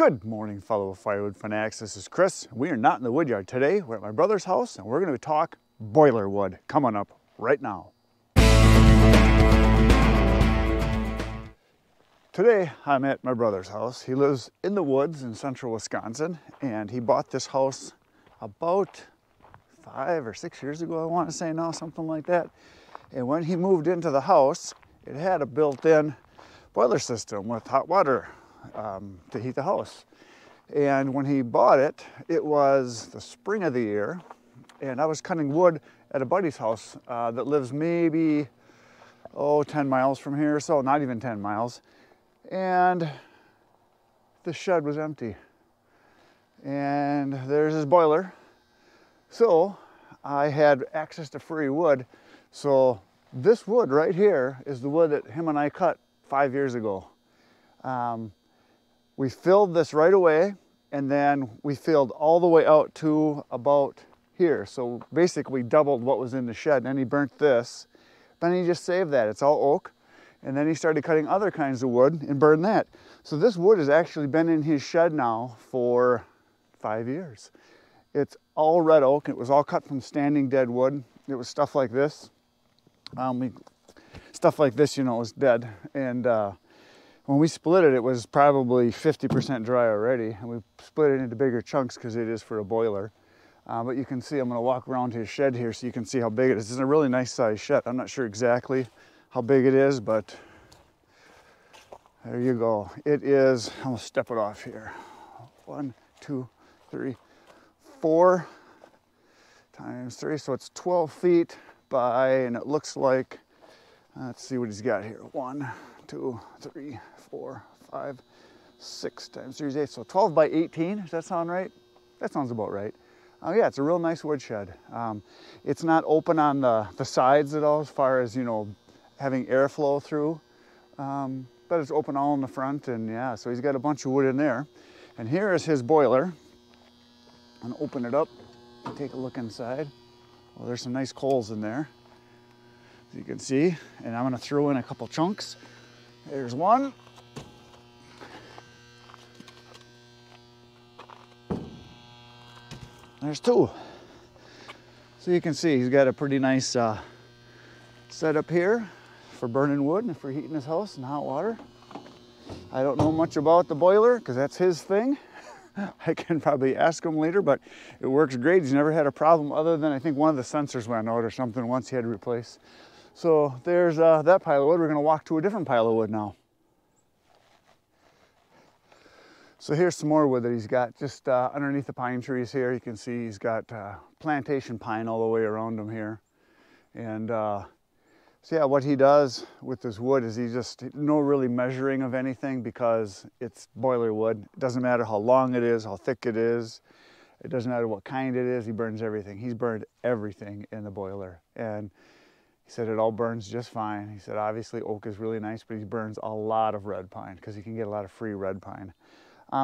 Good morning, fellow Firewood fanatics. This is Chris. We are not in the Woodyard today. We're at my brother's house, and we're going to talk boiler wood coming up right now. Today, I'm at my brother's house. He lives in the woods in central Wisconsin, and he bought this house about 5 or 6 years ago, I want to say now, something like that. And when he moved into the house, it had a built-in boiler system with hot water to heat the house. And when he bought it, it was the spring of the year, and I was cutting wood at a buddy's house that lives maybe 10 miles from here, so not even 10 miles. And the shed was empty, and there's his boiler. So I had access to free wood. So this wood right here is the wood that him and I cut 5 years ago. We filled this right away, and then we filled all the way out to about here. So basically doubled what was in the shed. And then he burnt this, but then he just saved that. It's all oak. And then he started cutting other kinds of wood and burned that. So this wood has actually been in his shed now for 5 years. It's all red oak. It was all cut from standing dead wood. It was stuff like this. Stuff like this, you know, was dead. And when we split it, it was probably 50% dry already. And we split it into bigger chunks because it is for a boiler. But you can see, I'm going to walk around his shed here so you can see how big it is. It's a really nice size shed. I'm not sure exactly how big it is, but there you go. It is, I'm going to step it off here. 1, 2, 3, 4 times 3. So it's 12 feet by, and it looks like, let's see what he's got here. 1, 2, 3, 4, 5, 6 times 3 is 8. So 12 by 18, does that sound right? That sounds about right. Yeah, it's a real nice woodshed. It's not open on the sides at all as far as, you know, having airflow through, but it's open all in the front, and yeah, so he's got a bunch of wood in there. And here is his boiler. I'm gonna open it up and take a look inside. Well, there's some nice coals in there, as you can see, and I'm gonna throw in a couple chunks. There's one. There's 2. So you can see he's got a pretty nice setup here for burning wood and for heating his house and hot water. I don't know much about the boiler because that's his thing. I can probably ask him later, but it works great. He's never had a problem other than I think one of the sensors went out or something once he had to replace. So there's that pile of wood. We're going to walk to a different pile of wood now. So here's some more wood that he's got just underneath the pine trees here. You can see he's got plantation pine all the way around him here. And so yeah, what he does with this wood is he just, no really measuring of anything because it's boiler wood. It doesn't matter how long it is, how thick it is. It doesn't matter what kind it is. He burns everything. He's burned everything in the boiler. And he said it all burns just fine. He said obviously oak is really nice, but he burns a lot of red pine because he can get a lot of free red pine.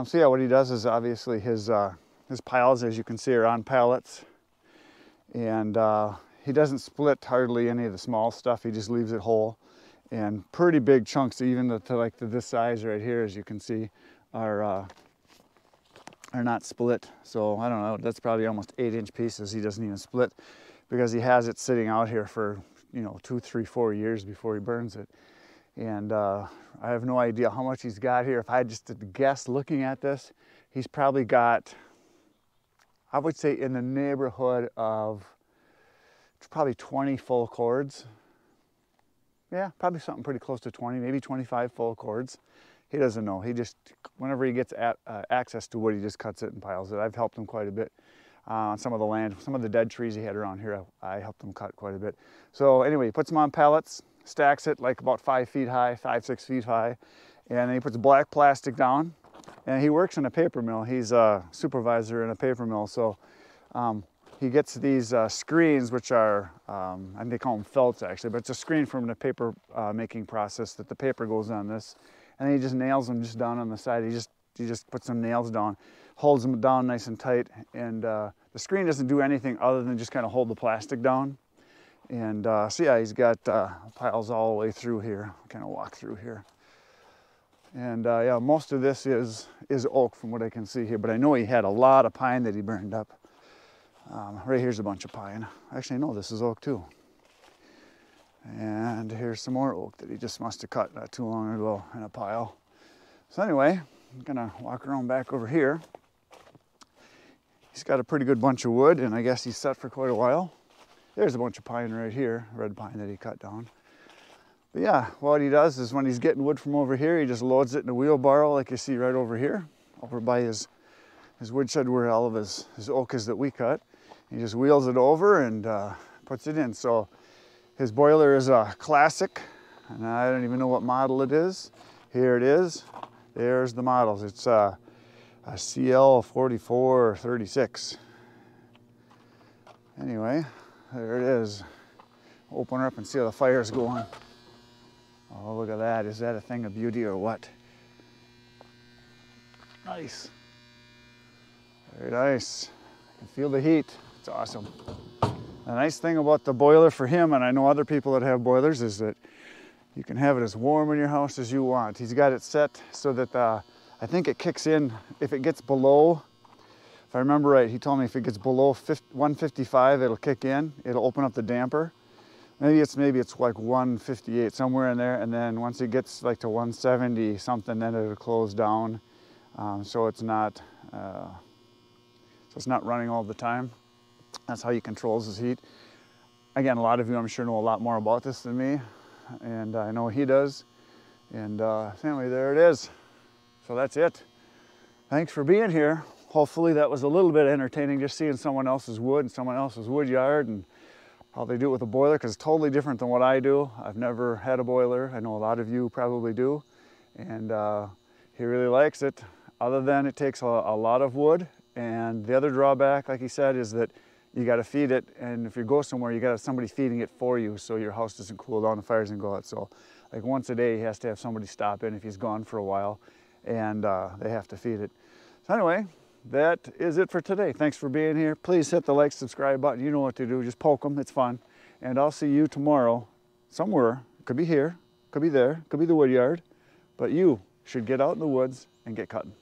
So yeah, what he does is obviously his piles, as you can see, are on pallets. And he doesn't split hardly any of the small stuff. He just leaves it whole. And pretty big chunks, even to this size right here, as you can see, are not split. So I don't know, that's probably almost 8-inch pieces he doesn't even split because he has it sitting out here for, you know, 2, 3, 4 years before he burns it. And I have no idea how much he's got here. If I just had to guess looking at this, he's probably got, I would say in the neighborhood of probably 20 full cords. Yeah, probably something pretty close to 20, maybe 25 full cords. He doesn't know. He just, whenever he gets access to wood, he just cuts it and piles it. I've helped him quite a bit on some of the land, some of the dead trees he had around here. I helped him cut quite a bit. So anyway, he puts them on pallets, stacks it like about 5 feet high, 5, 6 feet high, and then he puts black plastic down. And he works in a paper mill. He's a supervisor in a paper mill, so he gets these screens, which are, I think they call them felts actually, but it's a screen from the paper making process that the paper goes on this. And then he just nails them just down on the side. He just puts some nails down, holds them down nice and tight. And the screen doesn't do anything other than just kind of hold the plastic down. And so yeah, he's got piles all the way through here. Kind of walk through here. And yeah, most of this is oak from what I can see here, but I know he had a lot of pine that he burned up. Right here's a bunch of pine. Actually, no, this is oak too. And here's some more oak that he just must have cut not too long ago in a pile. So anyway, I'm gonna walk around back over here. He's got a pretty good bunch of wood, and I guess he's set for quite a while. There's a bunch of pine right here, red pine that he cut down. But yeah, what he does is when he's getting wood from over here, he just loads it in a wheelbarrow like you see right over here, over by his woodshed where all of his oak is that we cut. He just wheels it over and puts it in. So his boiler is a classic, and I don't even know what model it is. Here it is. There's the models. It's a CL4436. Anyway, there it is. Open her up and see how the fire's going. Oh, look at that. Is that a thing of beauty or what? Nice. Very nice. I can feel the heat. It's awesome. The nice thing about the boiler for him, and I know other people that have boilers, is that you can have it as warm in your house as you want. He's got it set so that I think it kicks in if it gets below, if I remember right, he told me if it gets below 155, it'll kick in. It'll open up the damper. Maybe it's like 158, somewhere in there, and then once it gets like to 170 something, then it'll close down. So it's not running all the time. That's how he controls his heat. Again, a lot of you, I'm sure, know a lot more about this than me, and I know he does. And anyway, there it is. So that's it. Thanks for being here. Hopefully that was a little bit entertaining, just seeing someone else's wood and someone else's wood yard and how they do it with a boiler, because it's totally different than what I do. I've never had a boiler. I know a lot of you probably do. And he really likes it, other than it takes a lot of wood. And the other drawback, like he said, is that you got to feed it. And if you go somewhere, you got to have somebody feeding it for you so your house doesn't cool down, the fire doesn't go out. So like once a day, he has to have somebody stop in if he's gone for a while, and they have to feed it. So anyway, that is it for today. Thanks for being here. Please hit the like, subscribe button. You know what to do. Just poke them. It's fun. And I'll see you tomorrow somewhere. Could be here, could be there, could be the wood yard. But you should get out in the woods and get cutting.